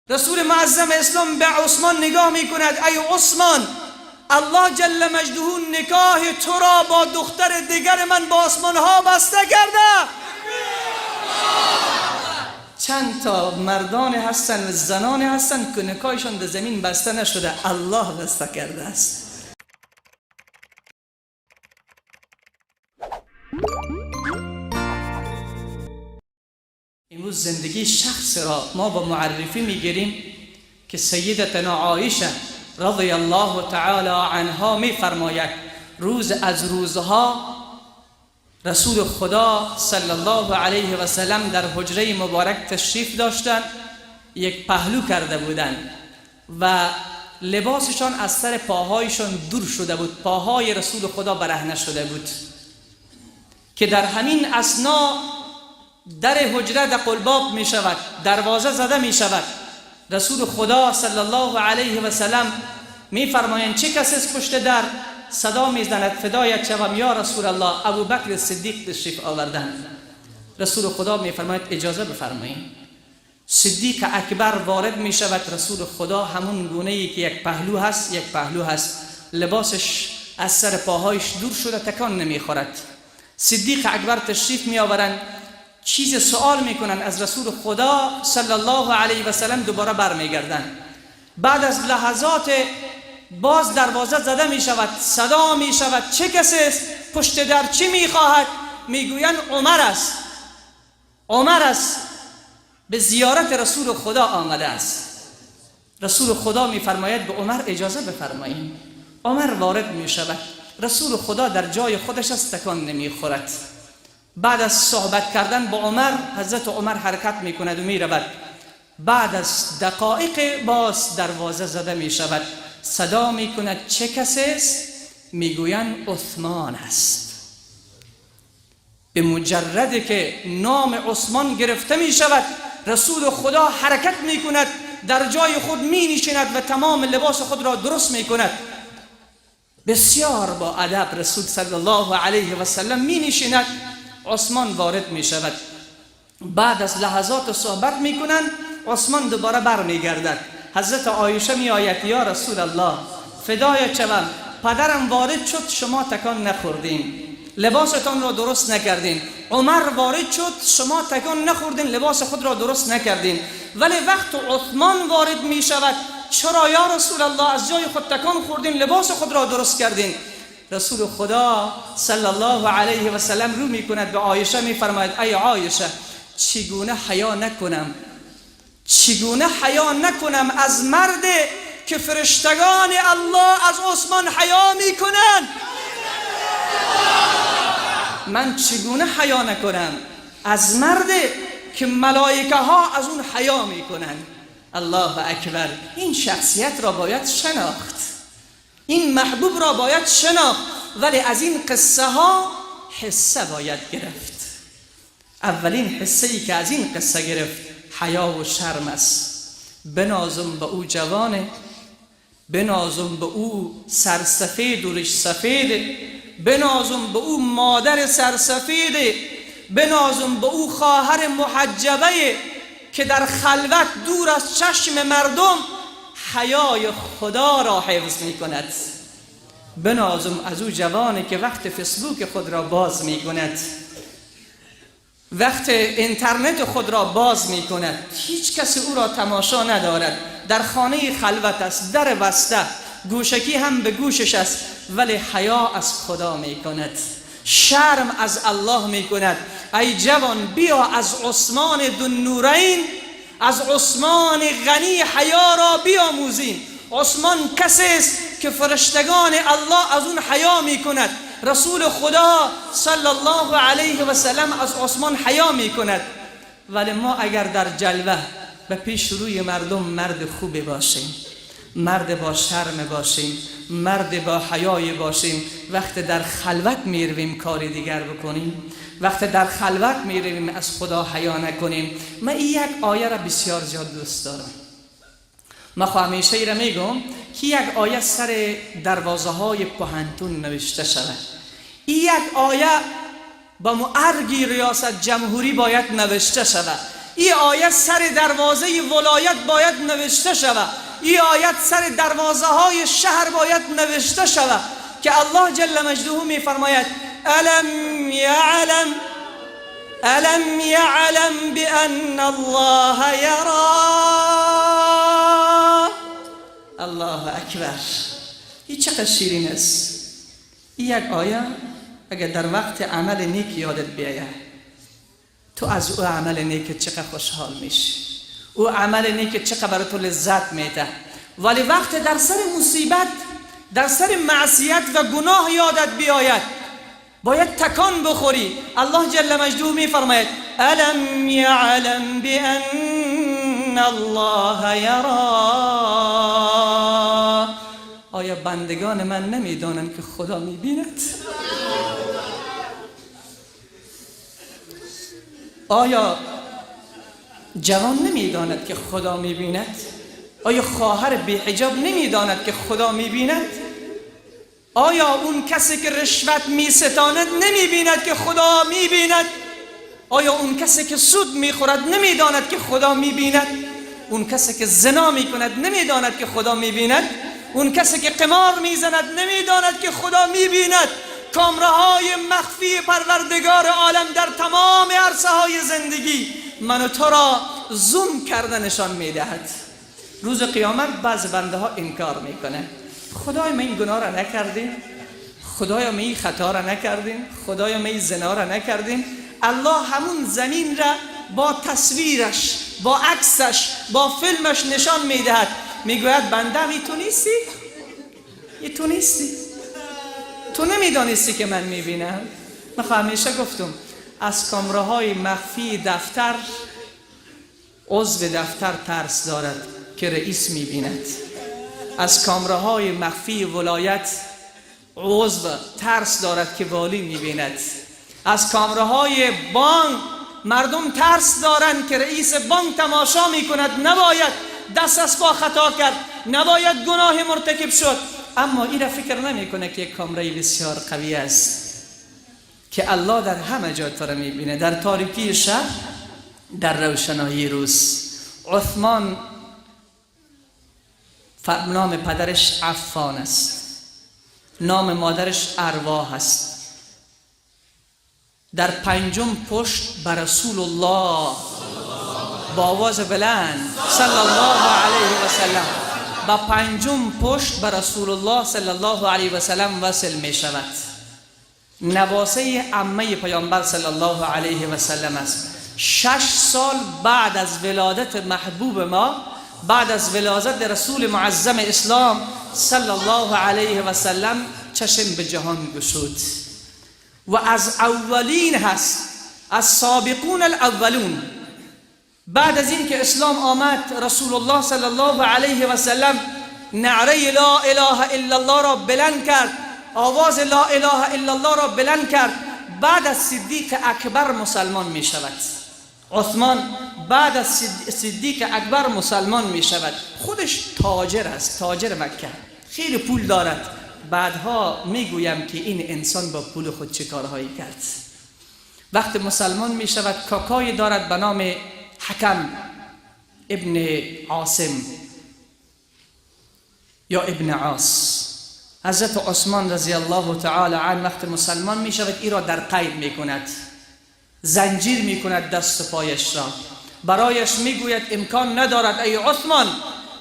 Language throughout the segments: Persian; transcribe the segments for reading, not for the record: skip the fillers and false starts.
رسول معظم اسلام به عثمان نگاه میکند: ای عثمان، الله جل مجده نکاح تو را با دختر دیگر من با آسمان ها بسته کرده. چند تا مردان هستن و زنان هستن که نکاحشان در زمین بسته نشده، الله بسته کرده است. امروز زندگی شخص را ما با معرفی میگیریم که سیدتنا عایشه رضی الله تعالی عنها میفرماید روز از روزها رسول خدا صلی الله علیه و سلم در حجره مبارک تشریف داشتند. یک پهلو کرده بودند و لباسشان از سر پاهایشان دور شده بود، پاهای رسول خدا برهنه شده بود که در همین اثنا در حجره در قلباب می شود، دروازه زده می شود. رسول خدا صلی الله علیه و سلم می فرمایند چه کسی است پشت در؟ صدا می زند فدایت شوم یا رسول الله، ابو بکر صدیق تشریف آوردند. رسول خدا می فرماید اجازه بفرمایید. صدیق اکبر وارد می شود. رسول خدا همون گونه ای که یک پهلو هست، لباسش از سر پاهایش دور شده، تکان نمی خورد. صدیق اکبر تشریف می آورند، چیز سوال میکنن از رسول خدا صلی الله علیه و سلم، دوباره برمیگردن. بعد از لحظات باز دروازه زده می شود، صدا می شود چه کسی است پشت در؟ چی میخواهد؟ میگویند عمر است به زیارت رسول خدا آمده است. رسول خدا میفرماید به عمر اجازه بفرمایید. عمر وارد می شود. رسول خدا در جای خودش است، تکان نمیخورد. بعد از صحبت کردن با عمر، حضرت عمر حرکت میکند و میرود. بعد از دقایق باز دروازه زده می شود، صدا میکند چه کسی است؟ میگویند عثمان است. به مجرد که نام عثمان گرفته می شود، رسول خدا حرکت میکند، در جای خود می نشیند و تمام لباس خود را درست میکند. بسیار با ادب رسول صلی الله علیه و سلم می نشیند. عثمان وارد می شود. بعد از لحظات صحبت می کنند، عثمان دوباره بر می گردد. حضرت عایشه می آید یا رسول الله فدایت شوم، پدرم وارد شد شما تکان نخوردین، لباستان را درست نکردین. عمر وارد شد شما تکان نخوردین، لباس خود را درست نکردین. ولی وقت عثمان وارد می شود، چرا یا رسول الله از جای خود تکان خوردین، لباس خود را درست کردین؟ رسول خدا صلی الله علیه و سلم رو میکند به عایشه میفرماید ای عایشه، چگونه حیا نکنم از مردی که فرشتگان الله از عثمان حیا میکنند؟ من چگونه حیا نکنم از مردی که ملائکه ها از اون حیا میکنند؟ الله اکبر. این شخصیت را باید شناخت، این محبوب را باید شناخت، ولی از این قصه ها حصه باید گرفت. اولین حصه ای که از این قصه گرفت حیا و شرم است. بنازم به او جوانه، بنازم به او سرسفید و ریش سفیده، بنازم به او مادر سرسفیده، بنازم به او خواهر محجبه که در خلوت دور از چشم مردم حیای خدا را حفظ می کند. بنازم از او جوانی که وقت فیسبوک خود را باز می کند، وقت اینترنت خود را باز می کند، هیچ کسی او را تماشا ندارد، در خانه خلوت است، در بسته، گوشکی هم به گوشش است، ولی حیا از خدا می کند، شرم از الله می کند. ای جوان بیا از عثمان ذو النورین، از عثمان غنی حیا را بیاموزیم. عثمان کسی است که فرشتگان الله از اون حیا می کند. رسول خدا صلی الله علیه و سلم از عثمان حیا می کند. ولی ما اگر در جلوه به پیش روی مردم مرد خوبی باشیم، مرد با شرم باشیم، مرد با حیای باشیم، وقت در خلوت میرویم کاری دیگر بکنیم، وقت در خلوت میرویم از خدا حیا نکنیم. من این یک آیه را بسیار زیاد دوست دارم. من همیشه ای را میگم که یک آیه سر دروازه های پوهنتون نوشته شود. این یک آیه با ارگی ریاست جمهوری باید نوشته شود. این آیت سر دروازه ولایت باید نوشته شود. این آیت سر دروازه های شهر باید نوشته شود که الله جل مجده می فرماید الم یعلم بان الله یرا. الله اکبر. این چقدر شیرین است. این یک آیه اگر در وقت عمل نیک یادت بیاید، تو از او عمل نیک چقدر خوشحال میشی، او عمل نیک چقدر برای تو لذت میده. ولی وقت در سر مصیبت، در سر معصیت و گناه یادت بیاید، باید تکان بخوری. الله جل مجده می فرماید الم یعلم بان الله یرا. آیا بندگان من نمیدانند که خدا میبیند؟ آیا جوان نمیداند که خدا میبیند؟ آیا خواهر بی حجاب نمیداند که خدا میبیند؟ آیا اون کسی که رشوت میستاند نمیبیند که خدا میبیند؟ آیا اون کسی که سود میخورد نمیداند که خدا میبیند؟ اون کسی که زنا میکند نمیداند که خدا میبیند؟ اون کسی که قمار میزند نمیداند که خدا میبیند؟ کامراهای مخفی پروردگار عالم در تمام عرصه های زندگی من و تو را زوم کرده نشان میدهد. روز قیامت بعض بنده ها انکار میکنه، خدای ما این گناه را نکردیم، خدایا ما این خطا را نکردیم، خدایا ما این زنا را نکردیم. الله همون زمین را با تصویرش، با عکسش، با فیلمش نشان میدهد، میگوید بنده تو نیستی؟ تو نیستی؟ تو نمیدانستی که من میبینم؟ من همیشه گفتم از کامراهای مخفی دفتر، عضو دفتر ترس دارد که رئیس میبیند. از کامراهای مخفی ولایت عضو ترس دارد که والی میبیند. از کامراهای بانک مردم ترس دارند که رئیس بانک تماشا میکند، نباید دست از پا خطا کرد، نباید گناه مرتکب شد. اما این را فکر نمیکنه که یک کامرای بسیار قوی است که الله در همه جا تو را میبینه، در تاریکی شب، در روشنایی روز. عثمان نام پدرش عفان است، نام مادرش ارواح است. در پنجم پشت بر رسول الله با آواز بلند صلی الله علیه و سلم، با پنجم پشت بر رسول الله صلی الله علیه و سلم وصل می شود. نواسه عمه پیامبر صلی الله علیه و سلم است. 6 سال بعد از ولادت محبوب ما، بعد از ولادت رسول معظم اسلام صلی الله علیه و سلم چشم به جهان گشود و از اولین هست، از سابقون الاولون. بعد از این که اسلام آمد، رسول الله صلی الله علیه و سلم نعره لا اله الا الله را بلند کرد، آواز لا اله الا الله را بلند کرد. بعد از صدیق اکبر مسلمان می شود. عثمان بعد از صدیق اکبر مسلمان می شود. خودش تاجر است، تاجر مکه، خیلی پول دارد. بعدها میگویم که این انسان با پول خود چه کارهایی کرد. وقت مسلمان می شود، کاکای دارد به نام حکم ابن عاصم یا ابن عاص. حضرت عثمان رضی الله تعالی عنه وقت مسلمان می شود، این را در قید می کند، زنجیر می کند دست و پایش را. برایش می گوید امکان ندارد ای عثمان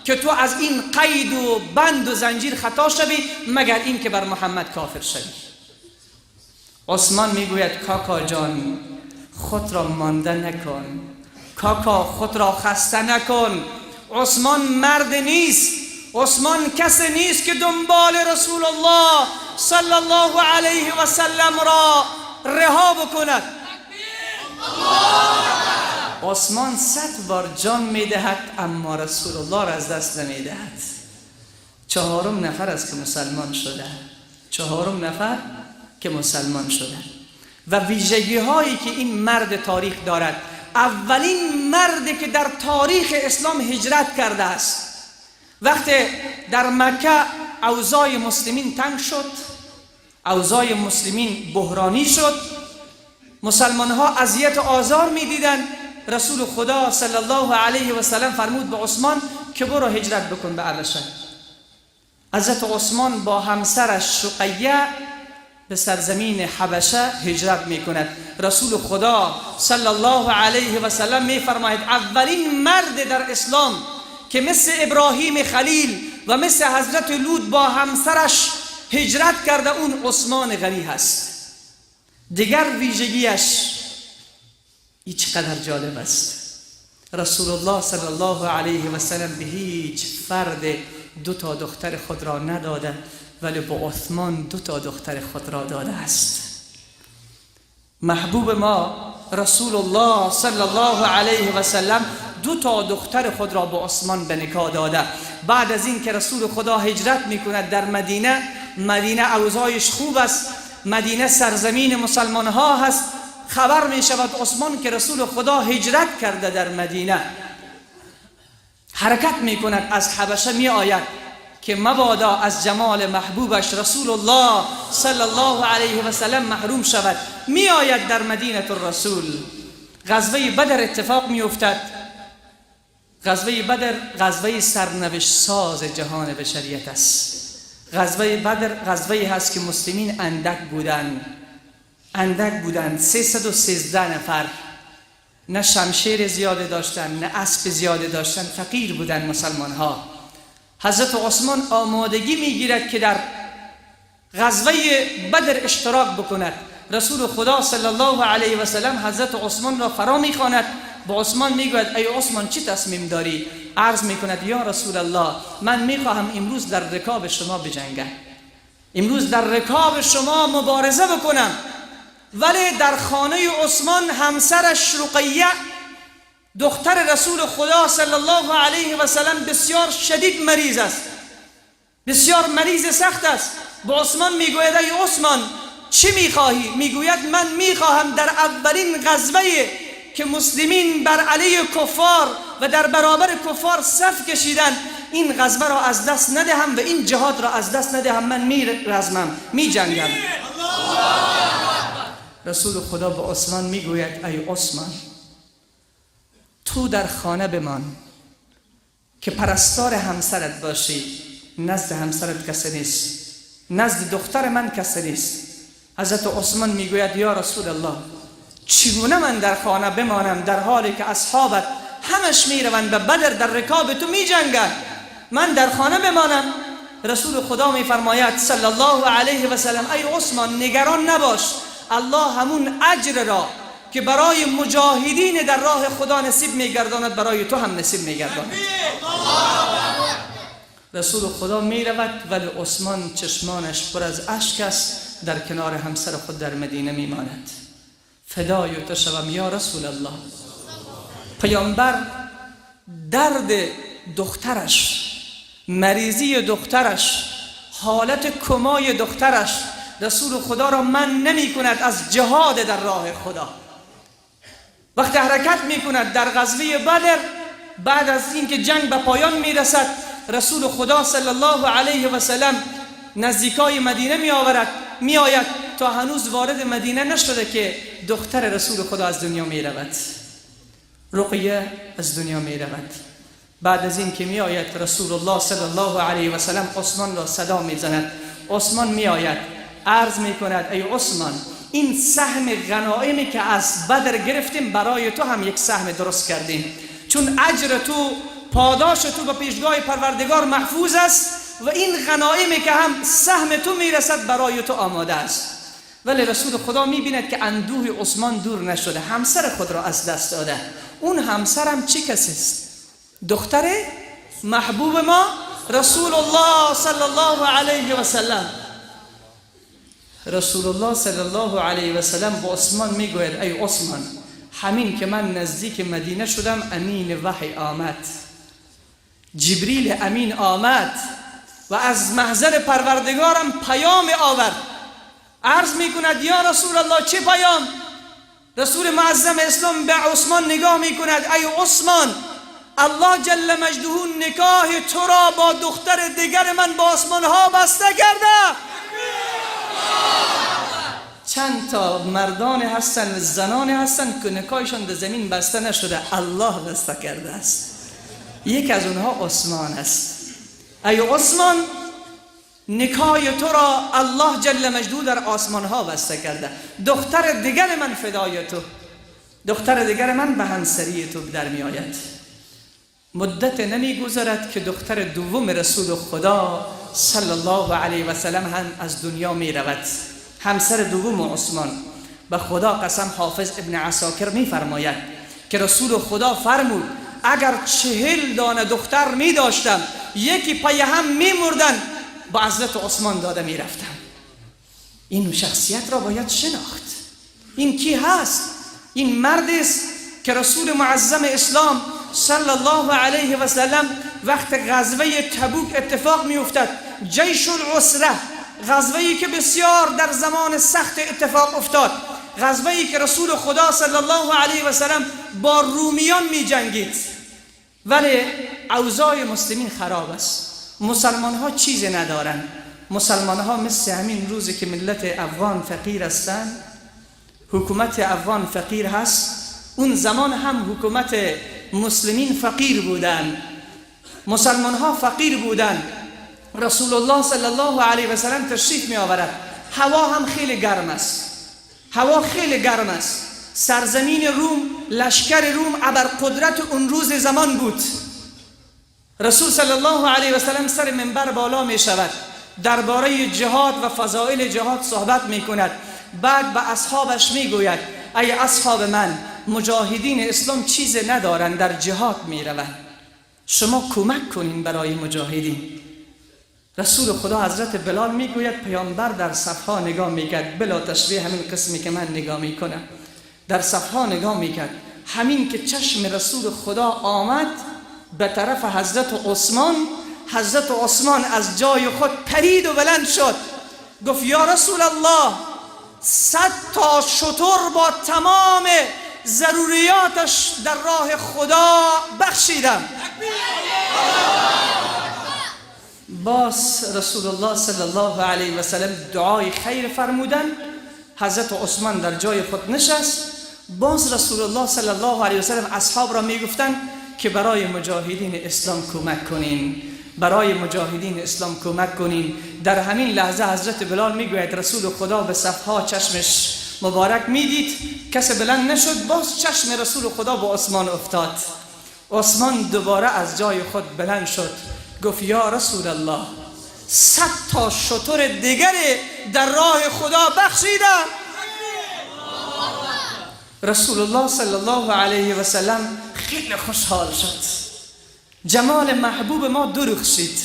که تو از این قید و بند و زنجیر خطا شوی مگر این که بر محمد کافر شوی. عثمان می گوید کاکا جان خود را مانده نکن، کاکا خود را خسته نکن. عثمان مرد نیست، عثمان کسی نیست که دنبال رسول الله صلی الله علیه و سلم را رها بکند. عثمان 100 بار جان میدهد اما رسول الله را از دست نمیدهد. 4 نفر است که مسلمان شده، 4 نفر که مسلمان شده. و ویژگی هایی که این مرد تاریخ دارد، اولین مردی که در تاریخ اسلام هجرت کرده است. وقتی در مکه اوضاع مسلمین تنگ شد، اوضاع مسلمین بحرانی شد، مسلمان ها اذیت و آزار می دیدن، رسول خدا صلی الله علیه و سلم فرمود به عثمان که برو هجرت بکن به حبشه. حضرت عثمان با همسرش رقیه به سرزمین حبشه هجرت میکند. رسول خدا صلی الله علیه و سلم میفرماید اولین مرد در اسلام که مثل ابراهیم خلیل و مثل حضرت لوط با همسرش هجرت کرده اون عثمان غنی هست. دیگر ویژگیش این چقدر جالب است. رسول الله صلی الله علیه و سلم به هیچ فرد 2 دختر خود را نداده، ولی به عثمان 2 دختر خود را داده است. محبوب ما رسول الله صلی الله علیه و سلم 2 دختر خود را به عثمان به نکاح داده. بعد از این که رسول خدا هجرت میکند در مدینه اوضاعش خوب است، مدینه سرزمین مسلمان ها هست، خبر می شود عثمان که رسول خدا هجرت کرده در مدینه، حرکت می کند از حبشه می آید که مبادا از جمال محبوبش رسول الله صلی الله علیه و سلم محروم شود. می آید در مدینه الرسول. غزوه بدر اتفاق می افتد. غزوه بدر غزوه سرنوشت ساز جهان بشریت است. غزوه بدر غزوه هست که مسلمین اندک بودند 313 نفر، نه شمشیر زیاده داشتن نه اسب زیاده داشتن، فقیر بودند مسلمان ها. حضرت عثمان آمادگی میگیرد که در غزوه بدر اشتراک بکند. رسول خدا صلی الله علیه و سلم حضرت عثمان را فرا میخواند، با عثمان میگوید ای عثمان چی تصمیم داری؟ عرض میکند یا رسول الله من میخواهم امروز در رکاب شما بجنگم، امروز در رکاب شما مبارزه بکنم. ولی در خانه عثمان همسرش رقیه دختر رسول خدا صلی الله علیه و سلم بسیار شدید مریض است، بسیار مریض سخت است. با عثمان میگوید ای عثمان چی میخواهی؟ میگوید من میخواهم در اولین غزوه که مسلمین بر علیه کفار و در برابر کفار صف کشیدن، این غزوه را از دست ندهم و این جهاد را از دست ندهم، من میرزمم میجنگم. رسول خدا به عثمان میگوید ای عثمان تو در خانه بمان که پرستار همسرت باشی، نزد همسرت کسی نیست، نزد دختر من کسی نیست. حضرت عثمان میگوید یا رسول الله چگونه من در خانه بمانم در حالی که اصحابت همش میروند به بدر در رکاب تو میجنگند، من در خانه بمانم؟ رسول خدا میفرماید صلی الله علیه و سلم ای عثمان نگران نباش، الله همون اجر را که برای مجاهدین در راه خدا نصیب میگرداند برای تو هم نصیب میگرداند. رسول خدا میرود ولی عثمان چشمانش پر از اشک است، در کنار همسر خود در مدینه میماند. فدای تو شوم یا رسول الله. پیامبر درد دخترش، مریضی دخترش، حالت کمای دخترش رسول خدا را من نمی کند از جهاد در راه خدا. وقتی حرکت می کند در غزوه بدر، بعد از اینکه جنگ به پایان می رسد، رسول خدا صلی الله علیه و سلم نزدیکای مدینه می آید تا هنوز وارد مدینه نشده که دختر رسول خدا از دنیا می رود، رقیه از دنیا می رود. بعد از این که می آید رسول الله صلی الله علیه و سلم عثمان را صدا می زند. عثمان می آید عرض می کند ای عثمان این سهم غنایمی که از بدر گرفتیم برای تو هم یک سهم درست کردیم، چون اجر تو پاداش تو به پیشگاه پروردگار محفوظ است و این غنایمی که هم سهم تو میرسد برای تو آماده است. ولی رسول خدا میبیند که اندوه عثمان دور نشده، همسر خود را از دست داده. اون همسرم چی کسی است؟ دختر محبوب ما رسول الله صلی الله علیه و سلم. رسول الله صلی الله علیه و سلم با عثمان میگوید ای عثمان همین که من نزدیک مدینه شدم امین وحی آمد، جبریل امین آمد و از محضر پروردگارم پیام آورد. عرض میکند یا رسول الله چه پیام؟ رسول معظم اسلام به عثمان نگاه میکند ای عثمان الله جل مجده نکاح تو را با دختر دیگر من با آسمان ها بسته کرده. چند تا مردان هستن و زنان هستن که نکاحشان در زمین بسته نشده، الله بسته کرده است. یک از اونها عثمان است. ای عثمان، نکاح تو را الله جل مجدو در آسمان ها بسته کرده. دختر دیگر من فدای تو، دختر دیگر من به همسری تو در می آید. مدت نمی گذرد که دختر دوم رسول خدا صلی الله علیه و سلم هم از دنیا می رود. همسر دوم عثمان. به خدا قسم، حافظ ابن عساکر می فرماید که رسول خدا فرمود اگر 40 دانه دختر می داشتم، یکی پای هم می مردن، با حضرت عثمان داده می رفتم. این شخصیت را باید شناخت. این کی هست؟ این مرد است که رسول معظم اسلام صلی الله علیه و سلم وقت غزوه تبوک اتفاق می افتد، جیش العسره، غزوه‌ای که بسیار در زمان سخت اتفاق افتاد، غزوه‌ای که رسول خدا صلی الله علیه و سلم با رومیان می جنگید، ولی اوضاع مسلمین خراب است. مسلمان ها چیزی ندارن. مسلمان ها مثل همین روزی که ملت افغان فقیر هستن، حکومت افغان فقیر هست، اون زمان هم حکومت مسلمین فقیر بودن، مسلمان ها فقیر بودن. رسول الله صلی الله علیه و سلم تشریف می آورد، هوا هم خیلی گرم است، هوا خیلی گرم است. سرزمین روم، لشکر روم ابرقدرت اون روز زمان بود. رسول صلی الله علیه و سلم سر منبر بالا می شود، درباره جهاد و فضائل جهاد صحبت می کند. بعد به اصحابش می گوید ای اصحاب من، مجاهدین اسلام چیز ندارند، در جهاد می روند، شما کمک کنین برای مجاهدین. رسول خدا حضرت بلال می گوید پیامبر در صفها نگاه می کرد، بلا تشبیه همین قسمی که من نگاه می کنم، در صفها نگاه می کرد. همین که چشم رسول خدا آمد به طرف حضرت عثمان، حضرت عثمان از جای خود پرید و بلند شد، گفت یا رسول الله، 100 تا شتر با تمام ضروریاتش در راه خدا بخشیدم. باز رسول الله صلی الله علیه و سلم دعای خیر فرمودن، حضرت عثمان در جای خود نشست. باز رسول الله صلی الله علیه و سلم اصحاب را میگفتن که برای مجاهدین اسلام کمک کنین، برای مجاهدین اسلام کمک کنین. در همین لحظه حضرت بلال میگوید رسول خدا به صفها چشمش مبارک میدید، کس بلند نشد، باز چشم رسول خدا با عثمان افتاد. عثمان دوباره از جای خود بلند شد، گفت یا رسول الله، 100 تا شتر دیگر در راه خدا بخشیدم. رسول الله صلی الله علیه و سلم خیلی خوشحال شد، جمال محبوب ما درخشید.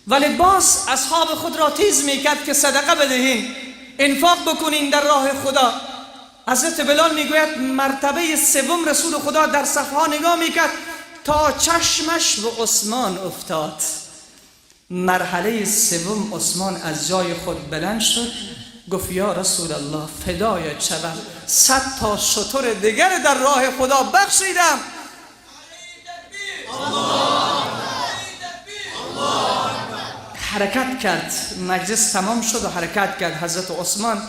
ولی باز اصحاب خود را تیز میکرد که صدقه بدهین، انفاق بکنین در راه خدا. حضرت بلال میگوید مرتبه سوم رسول خدا در صفها نگاه میکرد تا چشمش به عثمان افتاد. مرحله سوم عثمان از جای خود بلند شد، گفت یا رسول الله، فدایت شوم، 100 تا شتر دیگر در راه خدا بخشیدم. حرکت کرد، مجلس تمام شد و حرکت کرد. حضرت عثمان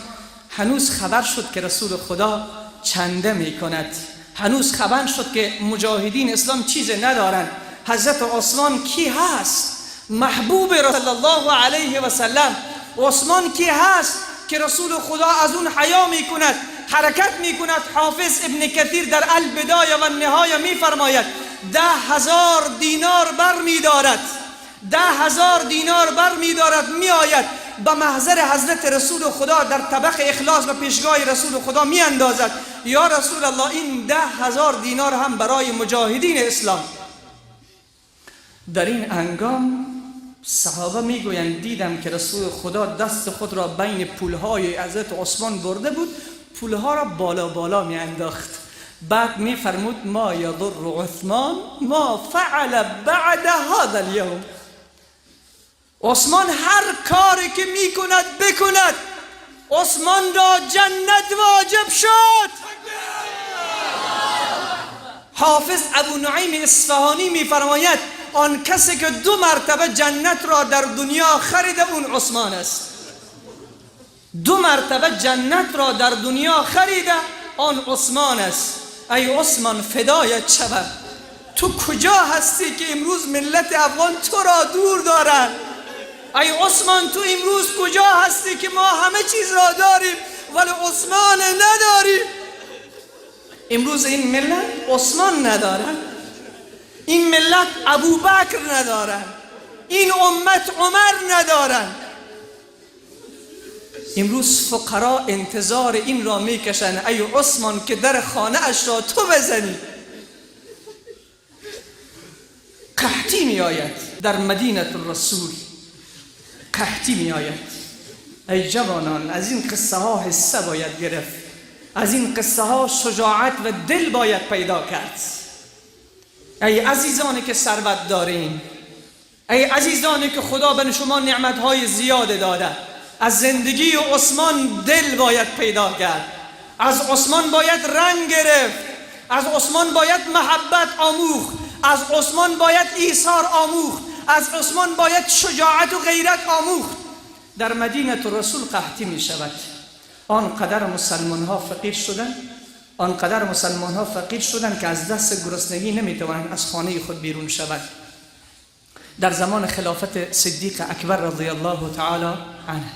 هنوز خبر شد که رسول خدا چنده می کند، هنوز خبر شد که مجاهدین اسلام چیز ندارن. حضرت عثمان کی هست؟ محبوب رسول الله علیه و سلم. عثمان کی هست که رسول خدا از اون حیا می کند، حرکت می کند. حافظ ابن کثیر در البدایه و النهایه می فرماید 10,000 دینار بر می دارد، 10,000 دینار بر می دارد، می آید به محضر حضرت رسول خدا در طبق اخلاص و پیشگاه رسول خدا می اندازد یا رسول الله، این 10,000 دینار هم برای مجاهدین اسلام. در این هنگام صحابه می گویند دیدم که رسول خدا دست خود را بین پولهای حضرت عثمان برده بود، پولها را بالا بالا می انداخت. بعد می فرمود ما یضر عثمان ما فعل بعد هذا اليوم. عثمان هر کاری که می کند بکند، عثمان را جنت واجب شد. حافظ ابو نعیم اصفهانی می فرماید آن کسی که 2 مرتبه جنت را در دنیا خریده اون عثمان است. 2 مرتبه جنت را در دنیا خریده، آن عثمان است. ای عثمان فدایت شوم، تو کجا هستی که امروز ملت افغان تو را دور دارن؟ ای عثمان تو امروز کجا هستی که ما همه چیز را داریم ولی عثمان نداریم؟ امروز این ملت عثمان ندارن، این ملت ابوبکر ندارن، این امت عمر ندارن. امروز فقرا انتظار این را میکشن ای عثمان که در خانه اش را تو بزنی. قحطی می آید در مدینه الرسول، قحطی می آید. ای جوانان، از این قصه ها حصه باید گرفت، از این قصه ها شجاعت و دل باید پیدا کرد. ای عزیزانی که ثروت دارین، ای عزیزانی که خدا به شما نعمت های زیاد داده، از زندگی عثمان دل باید پیدا کرد، از عثمان باید رنگ گرفت، از عثمان باید محبت آموخت، از عثمان باید ایثار آموخت، از عثمان باید شجاعت و غیرت آموخت. در مدینه الرسول قحطی می شود. آنقدر مسلمان ها فقیر شدن، آنقدر مسلمان ها فقیر شدن که از دست گرسنگی نمی توانند از خانه خود بیرون شود. در زمان خلافت صدیق اکبر رضی الله تعالی عنه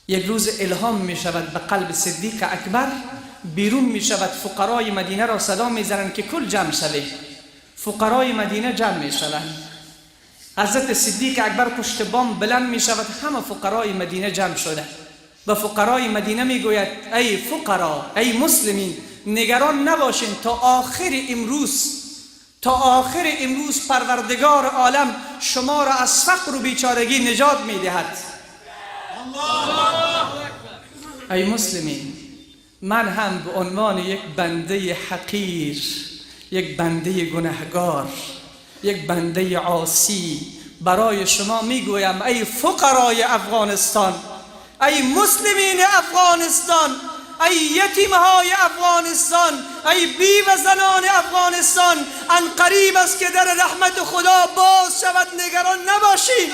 یک روز الهام می شود به قلب صدیق اکبر، بیرون می شود، فقرای مدینه را صدا می زنند که کل جمع شوید. فقرای مدینه جمع می شوند. حضرت صدیق اکبر پشت بام بلند می شود، همه فقرای مدینه جمع شده. و فقرای مدینه می گوید ای فقرا، ای مسلمین، نگران نباشین، تا آخر امروز پروردگار عالم شما را از فقر و بیچارگی نجات می دهد. ای مسلمین، من هم به عنوان یک بنده حقیر، یک بنده گنهگار، یک بنده عاصی برای شما میگویم ای فقرای افغانستان، ای مسلمین افغانستان، ای یتیمهای افغانستان، ای بیوه زنان افغانستان، ان قریب است که در رحمت خدا باز شود، نگران نباشید.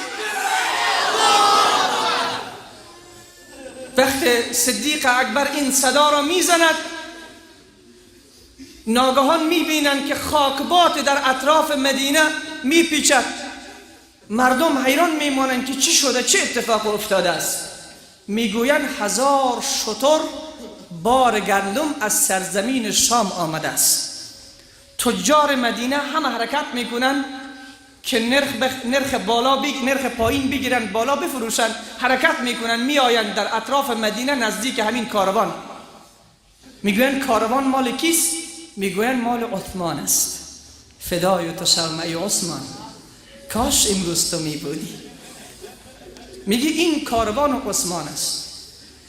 وقت صدیق اکبر این صدا را میزند، ناگهان میبینند که خاکبات در اطراف مدینه میپیچد. مردم حیران میمانند که چی شده، چه اتفاق افتاده است. میگویند 1000 شتر بار گندم از سرزمین شام آمده است. تجار مدینه همه حرکت میکنند که نرخ نرخ پایین بگیرن، بالا بفروشن. حرکت میکنن، میآیند در اطراف مدینه نزدیک همین کاروان. میگویند کاروان مال کیست؟ میگویند مال عثمان است. فدای تو شوم ای عثمان، کاش امروز تو میبودی. میگی این کاروان عثمان است.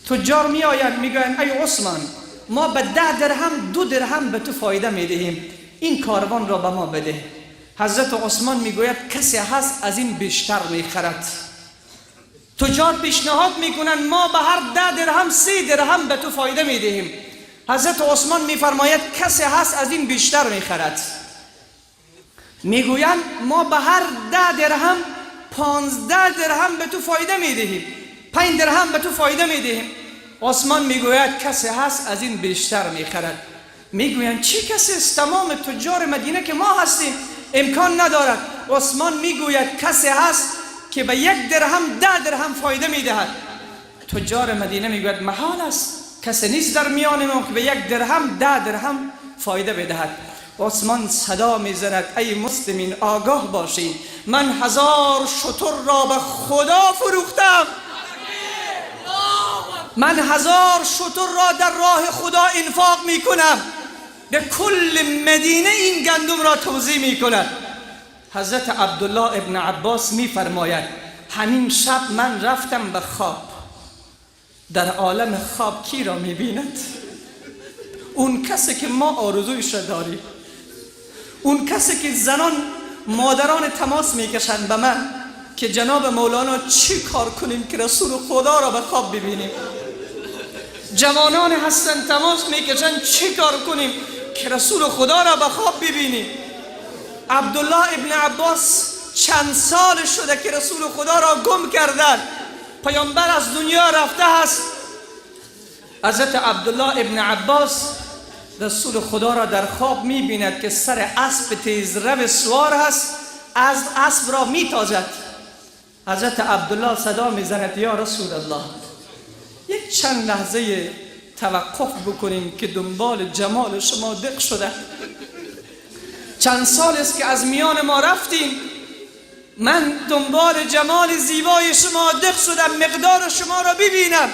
تجار میآیند میگویند ای عثمان، ما به 10 درهم 2 درهم به تو فایده میدهیم، این کاروان را به ما بده. حضرت عثمان میگوید کسی هست از این بیشتر میخرد. تجار پیشنهاد میکنند ما به هر 10 درهم 3 درهم به تو فایده میدهیم. حضرت عثمان میفرماید کسی هست از این بیشتر میخرد. میگویند ما به هر 10 درهم 15 درهم به تو فایده میدهیم، 5 درهم به تو فایده میدهیم. عثمان میگوید کسی هست از این بیشتر میخرد. میگویند چی کسی است؟ تمام تجار مدینه که ما هستیم، امکان ندارد. عثمان میگوید کسی هست که به 1 درهم 10 درهم فایده میدهد. تجار مدینه میگوید محال است، کسی نیست در میان ما که به 1 درهم 10 درهم فایده بدهد. عثمان صدا میزند ای مسلمین آگاه باشید، من 1000 شتر را به خدا فروختم، من 1000 شتر را در راه خدا انفاق میکنم، به کل مدینه این گندم را توزیع میکنم. حضرت عبدالله ابن عباس میفرماید همین شب من رفتم به خواب. در عالم خواب کی را میبیند؟ اون کسی که ما آرزویش داریم، اون کسی که زنان مادران تماس میکشند به من که جناب مولانا چی کار کنیم که رسول خدا را به خواب ببینیم. جوانان هستن تماس میکشند چی کار کنیم که رسول خدا را به خواب ببینیم. عبدالله ابن عباس چند سال شده که رسول خدا را گم کردن. پیامبر از دنیا رفته است. حضرت عبدالله ابن عباس رسول خدا را در خواب می‌بیند که سر اسب تیزرو سوار است، از اسب را می‌تازد. حضرت عبدالله صدا می‌زند یا رسول الله، یک چند لحظه توقف بکنیم که دنبال جمال شما دق شده. چند سال است که از میان ما رفتیم، من دنبال جمال زیبای شما دق شدم، مقدار شما را ببینم.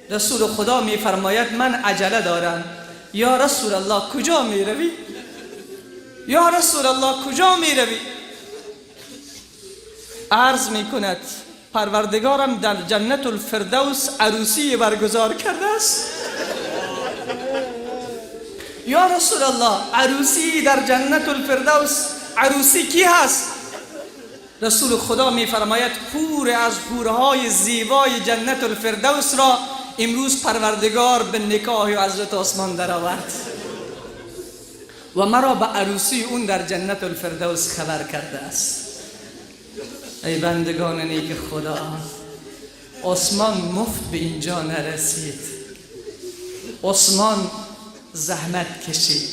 رسول خدا میفرماید من عجله دارم. یا رسول الله کجا میروی؟ یا رسول الله کجا میروی؟ عرض میکند پروردگارم در جنت الفردوس عروسی برگزار کرده است. یا رسول الله عروسی در جنت الفردوس، عروسی کی هست؟ رسول خدا میفرماید حور از حورهای زیبای جنت الفردوس را امروز پروردگار به نکاح حضرت عثمان در آورد و مرا به عروسی اون در جنت الفردوس خبر کرده است. ای بندگان نیک خدا، عثمان مفت به اینجا نرسید. عثمان زحمت کشید،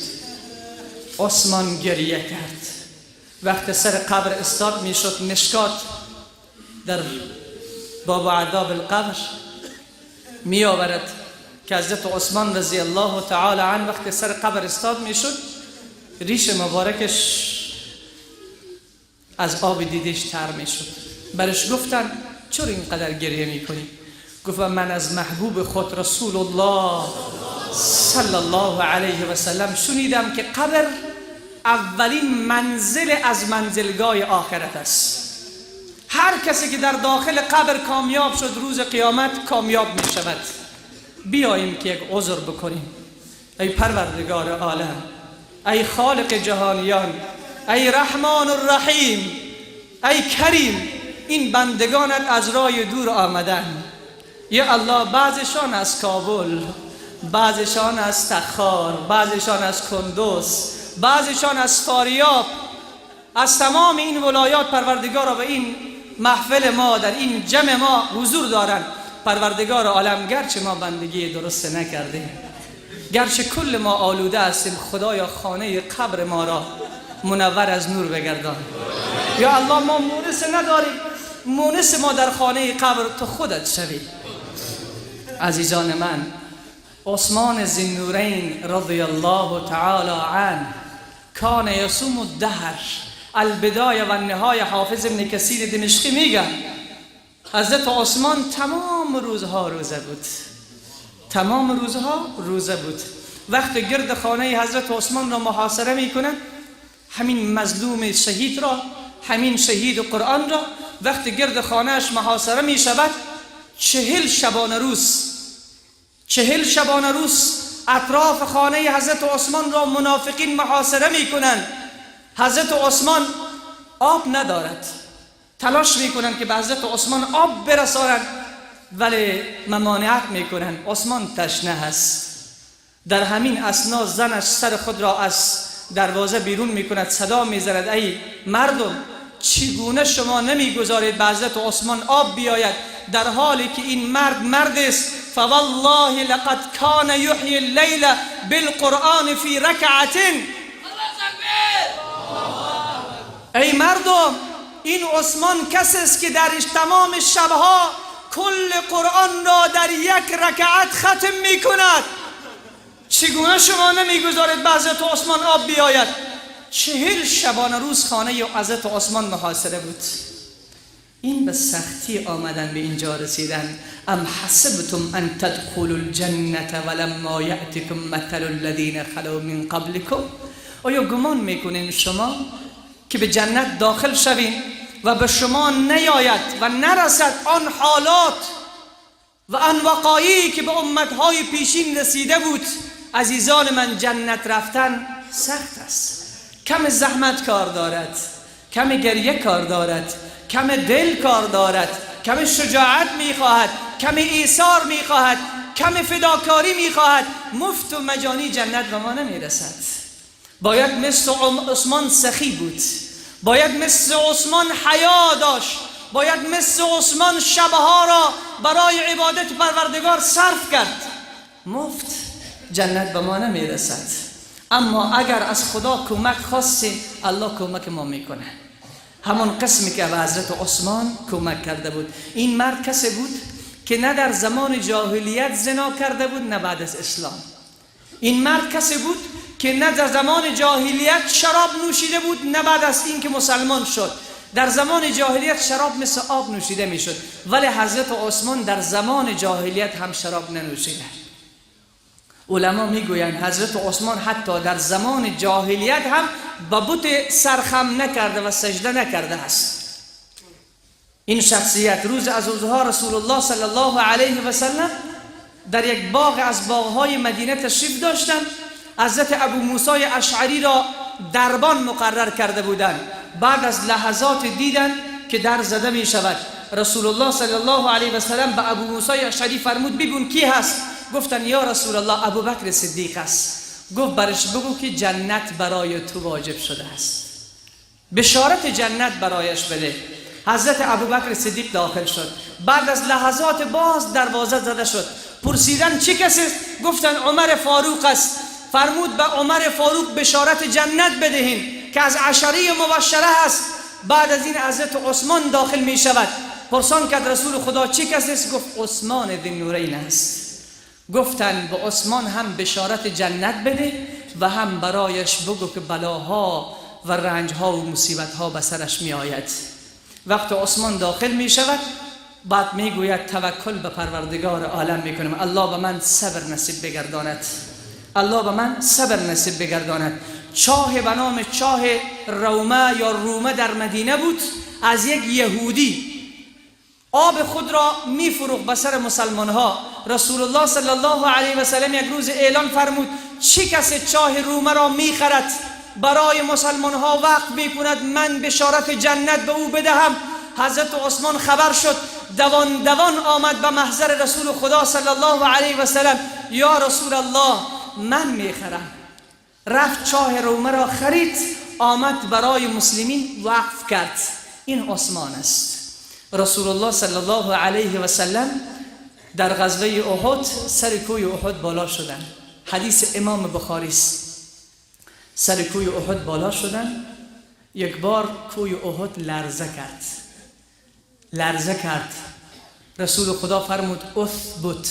عثمان گریه کرد. وقت سر قبر استاد میشد، مشکات در باب عذاب القبر می آورد که حضرت عثمان رضی الله تعالی عنه وقت سر قبر استاد میشد، ریش مبارکش از آب دیدش تر میشد. برش گفتن چرا اینقدر گریه میکنی؟ گفت من از محبوب خود رسول الله صلی الله علیه و سلم شنیدم که قبر اولین منزل از منزلگاه آخرت است. هر کسی که در داخل قبر کامیاب شد روز قیامت کامیاب می شود. بیاییم که یک عذر بکنیم. ای پروردگار عالم، ای خالق جهانیان، ای رحمان الرحیم، ای کریم، این بندگانت از راه دور آمدن. یا الله، بعضشان از کابل، بعضشان از تخار، بعضشان از کندوز، بعضشان از فاریاب، از تمام این ولایات پروردگار و این محفل ما در این جمع ما حضور دارند. پروردگار عالم، گرچه ما بندگی درست نکردیم، گرچه کل ما آلوده هستیم، خدایا خانه قبر ما را منور از نور بگردان. یا الله، ما مونس نداریم، مونس ما در خانه قبر تو خودت شوی. عزیزان من، عثمان ذی‌النورین رضی الله تعالی عنه کان یصوم الدهر، البدایه و النهایه. حافظ ابن کثیر دمشقی میگه حضرت عثمان تمام روزها روزه بود، تمام روزها روزه بود. وقت گرد خانه حضرت عثمان را محاصره میکنن، همین مظلوم شهید را، همین شهید قرآن را وقت گرد خانهش محاصره می شود، 40 شبانه روز اطراف خانه حضرت عثمان را منافقین محاصره می کنند. حضرت عثمان آب ندارد، تلاش می کنند که به حضرت عثمان آب برسانند ولی ممانعت می کنند. عثمان تشنه هست. در همین اثنا زنش سر خود را از دروازه بیرون می کند، صدا می زند ای مردم، چگونه شما نمیگذارید به حضرت عثمان آب بیاید، در حالی که این مرد است. فوالله لقد کان یحیی اللیل بالقرآن فی رکعت. ای مردم، این عثمان کسی است که در تمام شبها کل قرآن را در یک رکعت ختم می کند. چگونه شما نمیگذارید به حضرت عثمان آب بیاید؟ 40 شبانه روز خانه حضرت عثمان محاصره بود. این به سختی آمدن به اینجا رسیدن. ام حسبتم ان تدخلوا الجنة ولما یأتکم مثل الذین خلو من قبلکم. آیا گمان میکنین شما که به جنت داخل شوین و به شما نیاید و نرسد آن حالات و آن وقایعی که به امتهای پیشین رسیده بود؟ عزیزان من، جنت رفتن سخت است. کم زحمت کار دارد، کم گریه کار دارد، کم دل کار دارد، کم شجاعت میخواهد، کم ایثار میخواهد، کم فداکاری میخواهد. مفت و مجانی جنت به ما نمیرسد. باید مثل عثمان سخی بود، باید مثل عثمان حیا داشت، باید مثل عثمان شبها را برای عبادت پروردگار صرف کرد. مفت جنت به ما نمیرسد، اما اگر از خدا کمک خواستیم الله کمک ما میکنه. همون قسمی که به حضرت عثمان کمک کرده بود. این مرد کسی بود که نه در زمان جاهلیت زنا کرده بود نه بعد از اسلام. این مرد کسی بود که نه در زمان جاهلیت شراب نوشیده بود نه بعد از این که مسلمان شد. در زمان جاهلیت شراب مثل آب نوشیده میشد، ولی حضرت عثمان در زمان جاهلیت هم شراب ننوشیده. علما میگویند حضرت عثمان حتی در زمان جاهلیت هم به بت سرخم نکرده و سجده نکرده است. این شخصیت روز از روزها رسول الله صلی الله علیه و سلم در یک باغ از باغهای مدینه تشریف داشتند. حضرت ابو موسی اشعری را دربان مقرر کرده بودند. بعد از لحظات دیدن که در زده می شود. رسول الله صلی الله علیه و سلم به ابو موسی اشعری فرمود بگو کی هست؟ گفتن یا رسول الله ابوبکر صدیق است. گفت برش بگو که جنت برای تو واجب شده است، بشارت جنت برایش بده. حضرت ابوبکر صدیق داخل شد. بعد از لحظات باز دروازه زده شد. پرسیدن چه کسی است؟ گفتن عمر فاروق است. فرمود به عمر فاروق بشارت جنت بدهین که از عشره مبشره است. بعد از این حضرت عثمان داخل می شود. پرسان کرد رسول خدا چه کسی است؟ گفت عثمان ذی النورین است. گفتن به عثمان هم بشارت جنت بده و هم برایش بگو که بلاها و رنجها و مصیبتها به سرش می آید. وقت عثمان داخل می شود بعد می گوید توکل به پروردگار عالم می کنم، الله به من صبر نصیب بگرداند، الله به من صبر نصیب بگرداند. چاه به نام چاه رومه یا رومه در مدینه بود. از یک یهودی آب خود را میفروخت به سر مسلمان ها. رسول الله صلی الله علیه و سلم یک روز اعلان فرمود چه کسی چاه رومه را میخرد برای مسلمان ها وقت میکند من بشارت جنت به او بدهم. حضرت عثمان خبر شد، دوان دوان آمد به محضر رسول خدا صلی الله علیه و سلم. یا رسول الله من میخرم. رفت چاه رومه را خرید، آمد برای مسلمین وقف کرد. این عثمان است. رسول الله صلی الله علیه و سلم در غزوه احد سر کوی احد بالا شدن. حدیث امام بخاری است. سر کوی احد بالا شدن. یک بار کوی احد لرزه کرد. رسول خدا فرمود اثبت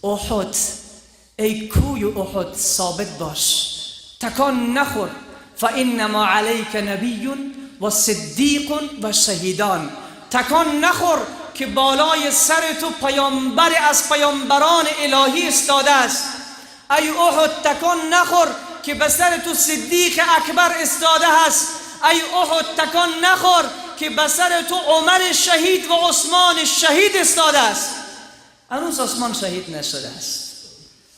احد، ای کوی احد ثابت باش، تکان نخور، فانما علیک نبی و صدیق و شهیدان. تکان نخور که بالای سر تو پیامبر از پیامبران الهی استاده است. ای احد تکان نخور که به سر تو صدیق اکبر استاده است. ای احد تکان نخور که به سر تو عمر شهید و عثمان شهید استاده است. هنوز عثمان شهید نشده است.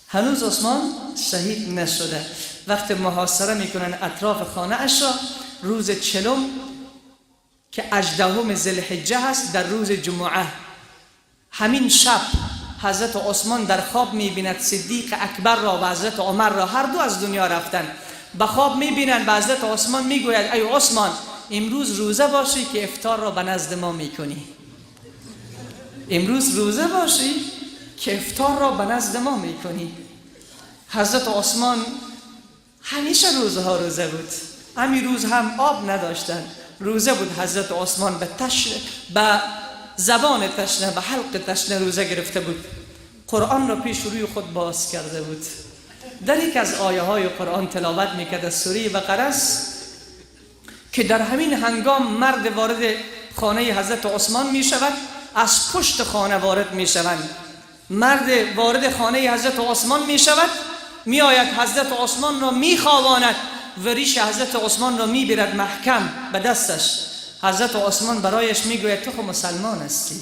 هنوز عثمان شهید نشده. وقت محاصره میکنن اطراف خانه اش را، روز چلم که 18 ذوالحجه است در روز جمعه، همین شب حضرت عثمان در خواب میبیند صدیق اکبر را و حضرت عمر را، هر دو از دنیا رفتن. به خواب میبینند، به حضرت عثمان میگوید ای عثمان امروز روزه باشی که افطار را به نزد ما میکنی. امروز روزه باشی که افطار را به نزد ما میکنی. حضرت عثمان همیشه روزها روزه بود. همین روز هم آب نداشتن، روزه بود. حضرت عثمان به زبان تشنه، به حلق تشنه روزه گرفته بود. قرآن را پیش روی خود باز کرده بود. در یک از آیه های قرآن تلاوت میکرد از سوره بقره که در همین هنگام مرد وارد خانه حضرت عثمان میشود، از پشت خانه وارد میشوند. مرد وارد خانه حضرت عثمان میشود، میآید حضرت عثمان را میخواواند و ریش حضرت عثمان را میبرد محکم به دستش. حضرت عثمان برایش میگوید تو خود مسلمان هستی،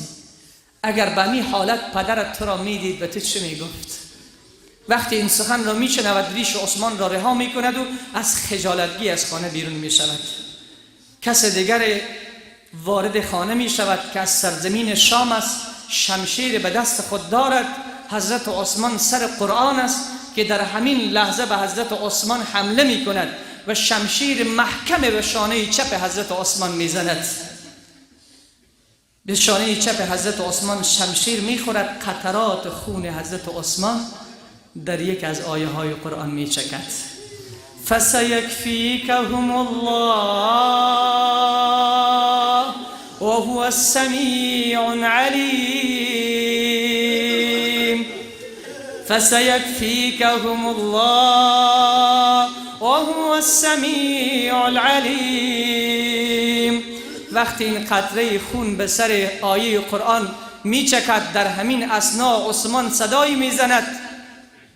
اگر به می حالت پدرت تو را میدید و تو چه میگفت؟ وقتی این سخن را میشنود ریش عثمان را رها میکند و از خجالتگی از خانه بیرون میشود. کس دیگر وارد خانه میشود که از سرزمین شام است، شمشیر به دست خود دارد. حضرت عثمان سر قرآن است که در همین لحظه به حضرت عثمان حمله می کند و شمشیر محکم به شانه چپ حضرت عثمان می زند. به شانه چپ حضرت عثمان شمشیر میخورد، قطرات خون حضرت عثمان در یک از آیه های قرآن میچکد. فسیکفیکهم الله وهو السمیع العلیم. فسیکفیکهم الله وهو السمیع العلیم. وقتی این قطره خون به سر آیه قرآن میچکد، در همین اثنا عثمان صدایی میزند،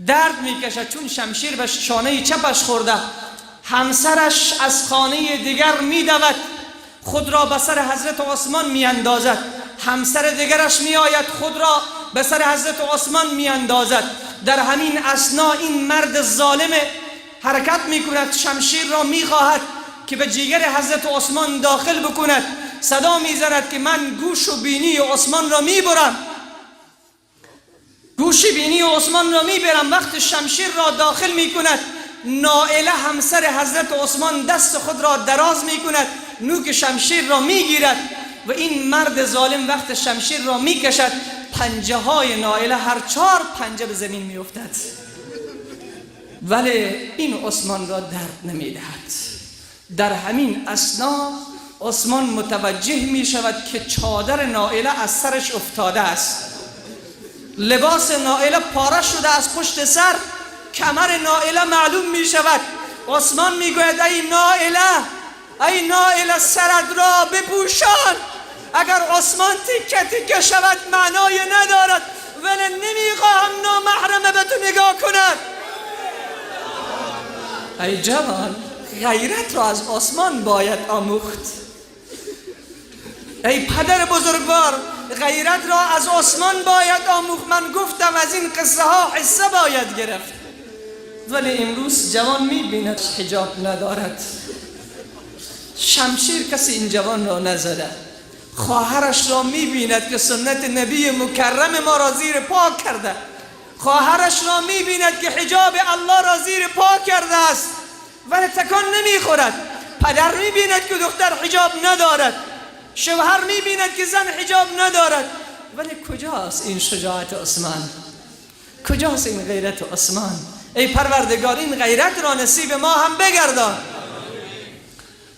درد میکشد، چون شمشیر به شانه چپش خورده. همسرش از خانه دیگر میدود، خود را به سر حضرت عثمان میاندازد. همسر دیگرش میآید، خود را به سر حضرت عثمان میاندازد. در همین اثنا این مرد ظالم حرکت میکند، شمشیر را میخواهد که به جگر حضرت عثمان داخل بکند. صدا میزند که من گوش و بینی عثمان را میبرم، گوش بینی عثمان را میبرم. وقت شمشیر را داخل میکند، نائله همسر حضرت عثمان دست خود را دراز میکند، نوک شمشیر را میگیرد و این مرد ظالم وقت شمشیر را میکشد، پنجه های نائله هر 4 پنجه به زمین میافتد، ولی این عثمان را درد نمیدهد. در همین اثنا عثمان متوجه می شود که چادر نائله از سرش افتاده است، لباس نائله پاره شده از پشت سر، کمر نائله معلوم می شود. عثمان می گوید ای نائله سرت را بپوشان. اگر عثمان تکه تکه شود معنای ندارد، ولی نمیخواهم نامحرمه به تو نگاه کند. ای جوان، غیرت را از عثمان باید آموخت. ای پدر بزرگوار، غیرت را از عثمان باید آموخت. من گفتم از این قصه ها حصه باید گرفت، ولی امروز جوان میبیند حجاب ندارد. شمشیر کسی این جوان را نزده. خواهرش را میبیند که سنت نبی مکرم ما را زیر پا کرده. خواهرش را میبیند که حجاب الله را زیر پا کرده است، ولی تکان نمیخورد. پدر میبیند که دختر حجاب ندارد، شوهر میبیند که زن حجاب ندارد، ولی کجاست این شجاعت عثمان؟ کجاست این غیرت عثمان؟ ای پروردگار، این غیرت را نصیب ما هم بگردان.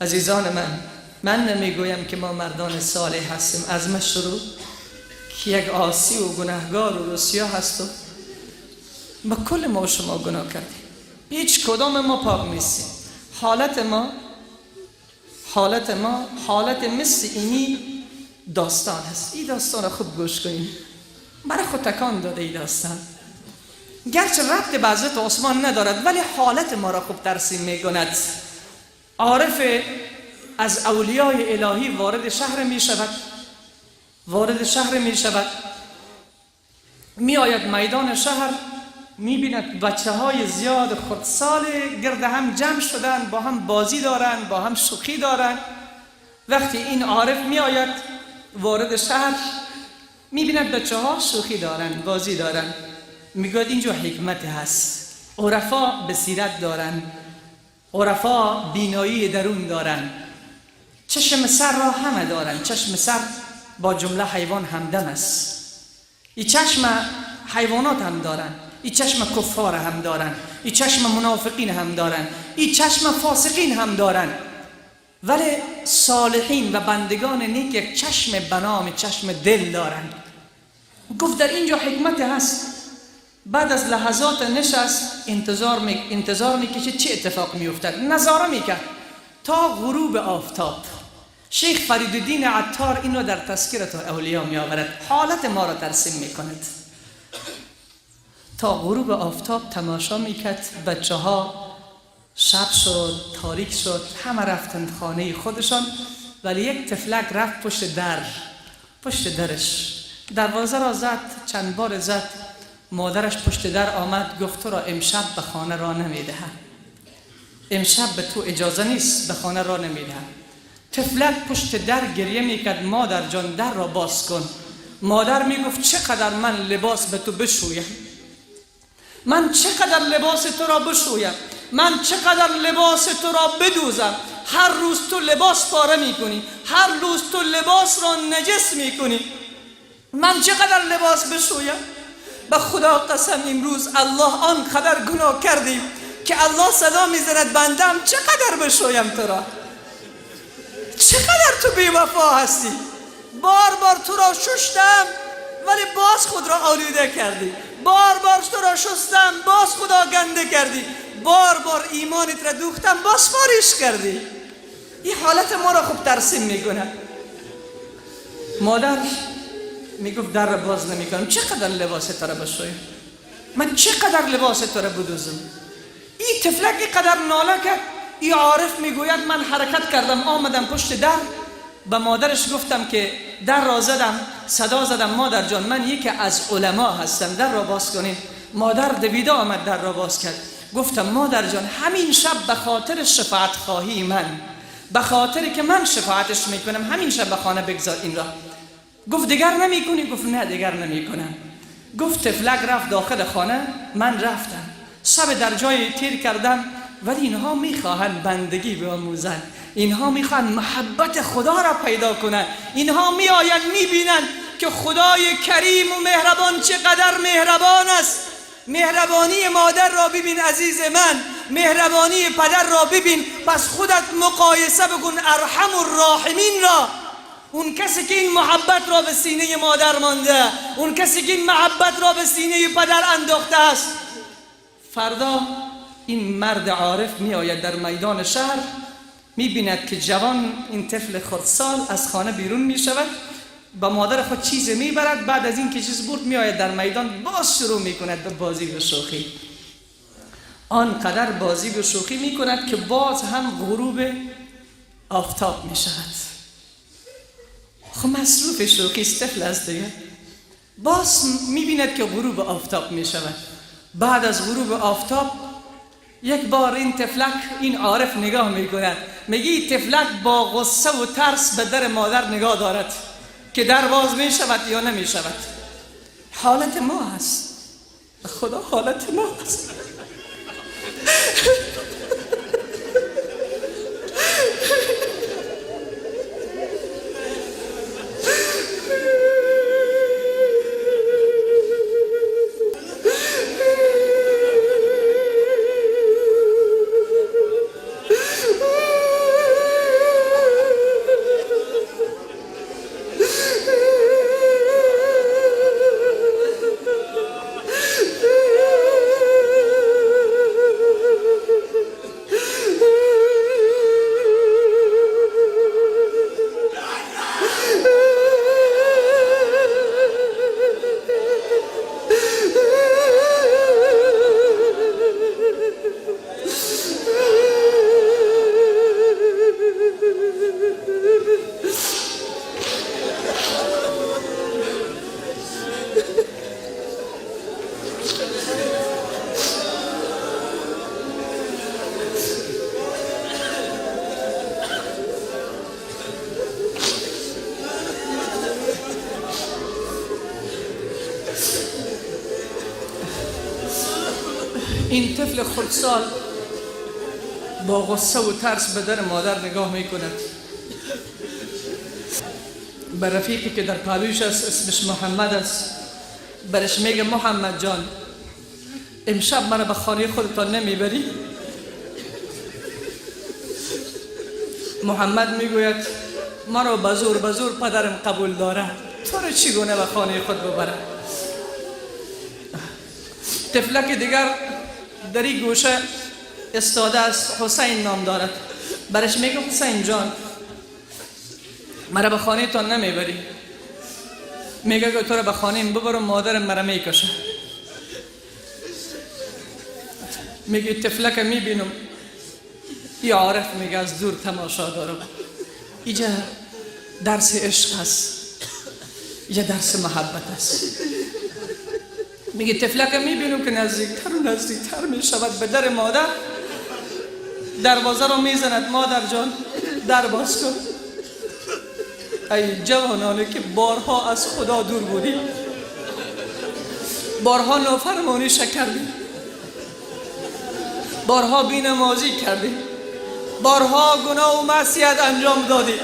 عزیزان من نمیگویم که ما مردان صالح هستیم، از ما شروع که یک عاصی و گناهگار و رسیا هست و با کل ما شما گناه کردیم، هیچ کدام ما پاک نیستیم. حالت مثل اینی داستان هست. این داستان خوب گوش کنیم، برای خود تکان داده این داستان، گرچه ربط به حضرت عثمان ندارد ولی حالت ما را خوب ترسیم میکند. عارف از اولیای الهی وارد شهر می شود، می آید میدان شهر، می بیند بچه های زیاد خردسال گرد هم جمع شدن، با هم بازی دارن، با هم شوخی دارن. وقتی این عارف می آید وارد شهر، می بیند بچه ها شوخی دارن، بازی دارن، می گوید اینجا حکمت هست. عرفا بصیرت دارن، عرفا بینایی درون دارن، چشم سر را همه دارن. چشم سر با جمله حیوان همدم است. این چشم حیوانات هم دارن، این چشم کفار هم دارن، این چشم منافقین هم دارن، این چشم فاسقین هم دارن، ولی صالحین و بندگان نیک یک چشم بنام چشم دل دارن. گفت در اینجا حکمت هست. بعد از لحظات نشست انتظار میکشه چه اتفاق میافتد. نظاره میکرد تا غروب آفتاب. شیخ فریدالدین عطار این را در تذکرة اولیا میآورد، حالت ما را ترسیم میکند. تا غروب آفتاب تماشا میکرد، بچه ها شب شد، تاریک شد، همه رفتند خانه خودشان، ولی یک تفلک رفت پشت درش، دروازه را زد، چند بار زد. مادرش پشت در آمد، گفت تو را امشب به خانه را نمیدهم، امشب به تو اجازه نیست، به خانه را نمیدهم. تفلک پشت در گریه میکرد، مادر جان در را باز کن. مادر میگفت چقدر من لباس به تو بشویم، من چقدر لباس تو را بشویم، من چقدر لباس تو را بدوزم. هر روز تو لباس پاره میکنی، هر روز تو لباس را نجس میکنی. من چقدر لباس بشویم؟ به خدا قسم امروز الله آنقدر گناه کردیم که الله صدا میزند بندم چقدر بشویم تو را؟ چقدر تو بی وفا هستی؟ بار بار تو را شستم ولی باز خود را آلوده کردی، بار بار تو را شستم باز خدا گنده کردی، بار بار ایمانت را دوختم باز فارش کردی. این حالت ما را خوب ترسیم میکنه. مادر میگفت در را باز نمیکنم، چقدر لباس تو را بشویم؟ من چقدر لباس تو را بدوزم؟ این طفلک قدر ناله کرد. این عارف میگوید من حرکت کردم آمدم پشت در، به مادرش گفتم که در را زدم، صدا زدم مادر جان من یکی از علما هستم، در را باز کنین. مادر دویده آمد در را باز کرد. گفتم مادر جان همین شب به خاطر شفاعت خواهی من، به خاطری که من شفاعتش میکنم همین شب به خانه بگذار این را. گفت دیگر نمیکنی؟ گفت نه دیگر نمیکنم. گفت تفلک رفت داخل خانه، من رفتم شب در جای تیر کردم، ولی اینها میخواهند بندگی بیاموزند، اینها میخواهند محبت خدا را پیدا کنند، اینها میآیند میبینند که خدای کریم و مهربان چقدر مهربان است. مهربانی مادر را ببین عزیز من، مهربانی پدر را ببین، پس خودت مقایسه بکن ارحم الراحمین را. اون کسی که این محبت را به سینه مادر مانده، اون کسی که این محبت را به سینه پدر انداخته است، فردا این مرد عارف می آید در میدان شهر، می بیند که جوان این طفل خردسال از خانه بیرون می شود، با مادر خود چیز می برد، بعد از این که چیز برد می آید در میدان باز شروع می کند به بازی و شوخی. آنقدر بازی و شوخی می کند که باز هم غروب آفتاب می شود. خب مصروف شوخی است طفل است دیگه. باز می بیند که غروب آفتاب می شود. بعد از غروب آفتاب یک بار این تفلک این عارف نگاه میکند، میگی تفلک با غصه و ترس به در مادر نگاه دارد که در باز میشود یا نمیشود. حالت ما هست، خدا حالت ما هست. این طفل خردسال با غصه و ترس به در مادر نگاه میکند. به رفیقی که در پالوش است اسمش محمد است برش میگه محمد جان امشب منو به خانه خودتان نمیبری؟ محمد میگوید منو به زور پدرم قبول داره، تو رو چگونه به خانه خود ببرم؟ طفلک دیگر در این گوشه استاده است، حسین نام دارد، برش میگه حسین جان مرا به خانه تان نمیبری؟ میگه که تو رو به خانه ببرم مادرم مرا میکشه. میگه طفلک میبینم این عارف میگه از دور تماشا دارم، اینجا درس عشق است، اینجا درس محبت است. میگه طفلک میبینم که نزدیکتر و نزدیکتر میشود به در مادر، دروازه رو میزند مادر جان در باز کن. ای جوانانی که بارها از خدا دور بودی، بارها نافرمانی کردی، بارها بینمازی کردی، بارها گناه و معصیت انجام دادی،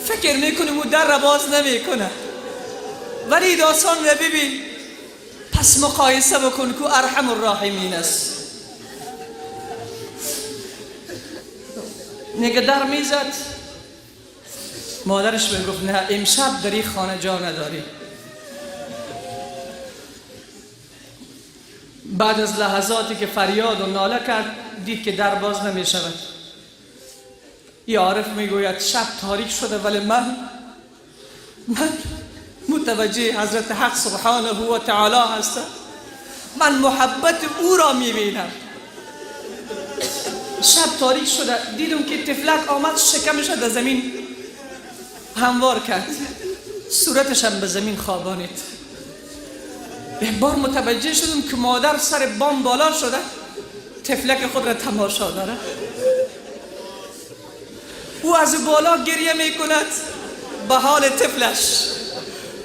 فکر میکنی او در را باز نمیکنه، ولی داستان را ببین، پس مقایسه بکن که ارحم الراحمین است. نگه در میزد، مادرش میگفت نه امشب در این خانه جا نداری. بعد از لحظاتی که فریاد و ناله کرد دید که در باز نمی شود. یه عارف میگوید شب تاریک شده ولی من متوجه حضرت حق سبحانه و تعالی هستم، من محبت او را میبینم. شب تاریک شده، دیدم که تفلک آمد شکمش در زمین هموار کرد، صورتش هم به زمین خوابانید. یک بار متوجه شدم که مادر سر بام بالا شده، تفلک خود را تماشا داره. او از بالا گریه میکند به حال طفلش،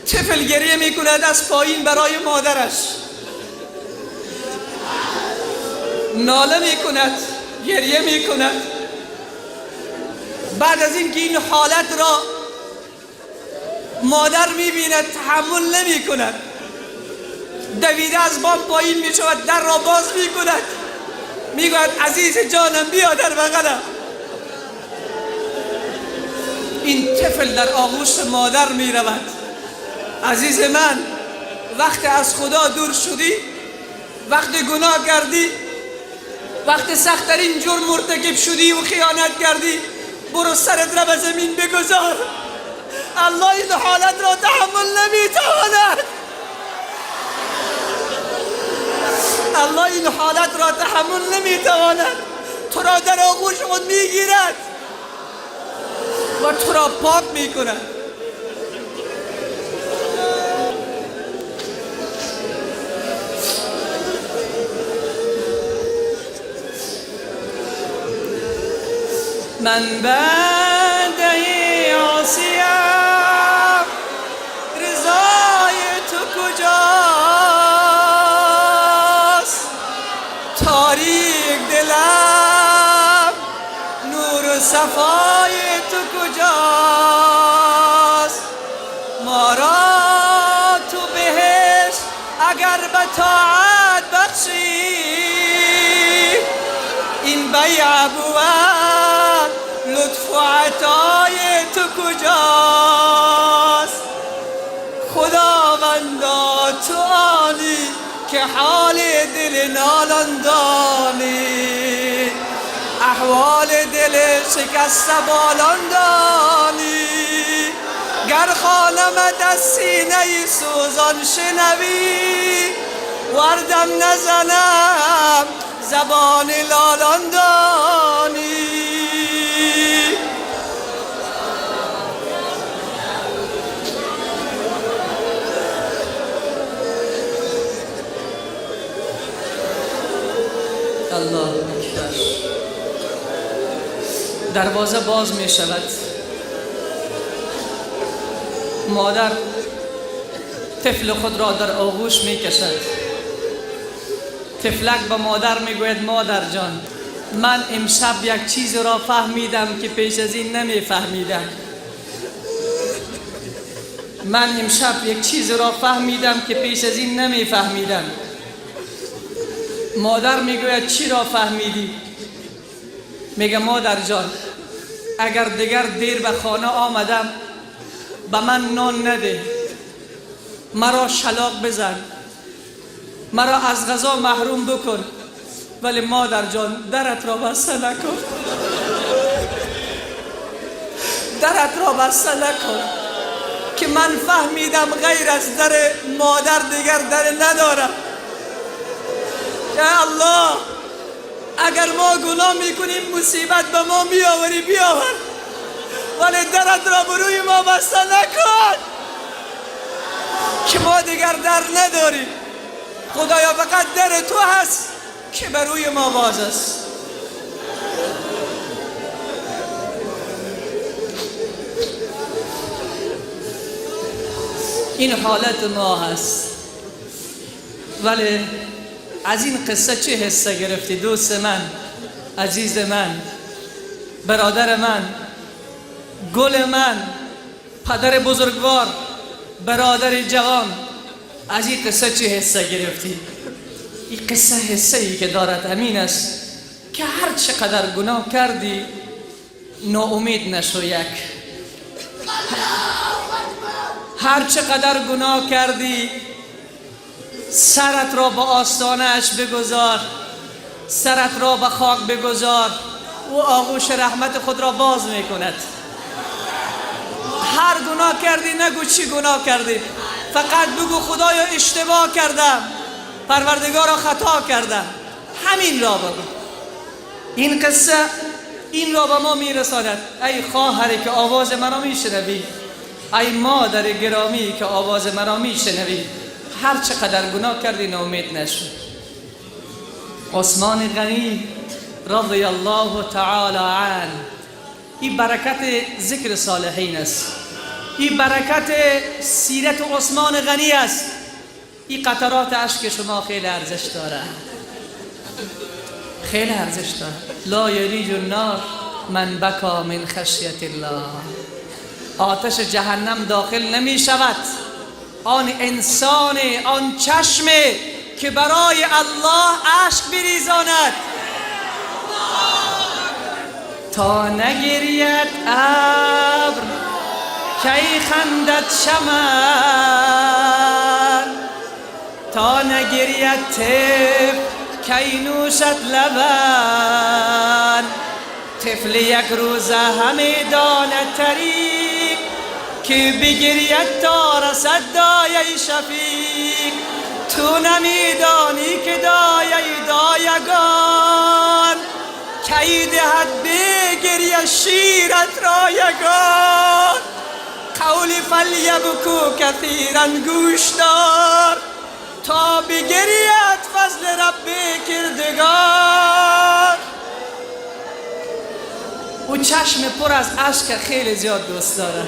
طفل گریه میکند از پایین برای مادرش، ناله میکند، گریه میکند. بعد از اینکه این حالت را مادر میبیند تحمل نمیکند، دویده از بام پایین میشود، در را باز میکند، میگوید عزیز جانم بیا در بغلم. این طفل در آغوش مادر میرود. عزیز من، وقتی از خدا دور شدی، وقتی گناه کردی، وقتی سخت‌ترین جرم مرتکب شدی و خیانت کردی، برو سرت را به زمین بگذار. الله این حالت را تحمل نمیتواند. الله این حالت را تحمل نمیتواند. تو را در آغوش خود میگیرد و تو را پاک میکند. من بنده عاصیم، رضای تو کجاست؟ تاریک دلم، نور و صفای تو کجاست؟ ما را تو بهشت اگر به طاعت بخشی، این بیع بود، لطف و عطای تو کجاست؟ خداوندا تو آنی که حال دل نالان دانی، احوال دل شکسته بالان دانی. گر خانمت از سینه سوزان شنوی، وردم نزنم زبان لالان دانی. الله اکبر. دروازه باز می شود. مادر طفل خود را در آغوش می کشد. طفلک به مادر می گوید مادر جان، من امشب یک چیز را فهمیدم که پیش از این نمی فهمیدم. من امشب یک چیز را فهمیدم که پیش از این نمی فهمیدم. مادر میگوید چی را فهمیدی؟ میگه مادر جان، اگر دیگر دیر به خانه آمدم به من نان نده، مرا شلاق بزن، مرا از غذا محروم بکن، ولی مادر جان درت را بسته نکن، درت را بسته نکن، که من فهمیدم غیر از در مادر دیگر در ندارم. یا الله، اگر ما گناه میکنیم مصیبت به ما میآوری بیاور، ولی درت را بروی ما بسته نکن که ما دیگر در نداریم. خدایا فقط در تو هست که بروی ما باز است. این حالت ما هست. ولی از این قصه چه حسه گرفتی دوست من، عزیز من؟ برادر من، گل من، پدر بزرگوار، برادر جوان، از این قصه چه حصه گرفتی؟ این قصه حصه ای که دارد همین است که هر چقدر گناه کردی ناامید نشو. یک هر چقدر گناه کردی سرت را به آستانه اش بگذار، سرت را به خاک بگذار، او آغوش رحمت خود را باز میکند. هر گناه کردی نگو چی گناه کردی، فقط بگو خدایا اشتباه کردم، پروردگارا خطا کردم. همین را بگو. این قصه این را به ما میرساند. ای خواهری که آواز مرا میشنوی، ای مادر گرامی که آواز مرا میشنوی، هر چقدر گناه کردی ناامید نشو. عثمان غنی رضی الله تعالی عنه، این برکت ذکر صالحین است، این برکت سیرت عثمان غنی است. این قطرات اشک شما خیلی ارزش داره، خیلی ارزش داره. لا یلیج النار من بکا من خشیت الله. آتش جهنم داخل نمی شود آن انسان، آن چشم که برای الله اشک بریزاند. تا نگرید ابر کی خندد چمن، تا نگرید طفل کی نوشد لبن. طفل یک روزه همه داند طریق که بگرید تا رسد دایه شفیق. تو نمیدانی که دایه دایگان کی دهد بگریه شیرت رایگان. قولی فلیبکو کثیرا گوش دار تا بگرید فضل رب کردگار. او چشم پر از اشک خیلی زیاد دوست داره.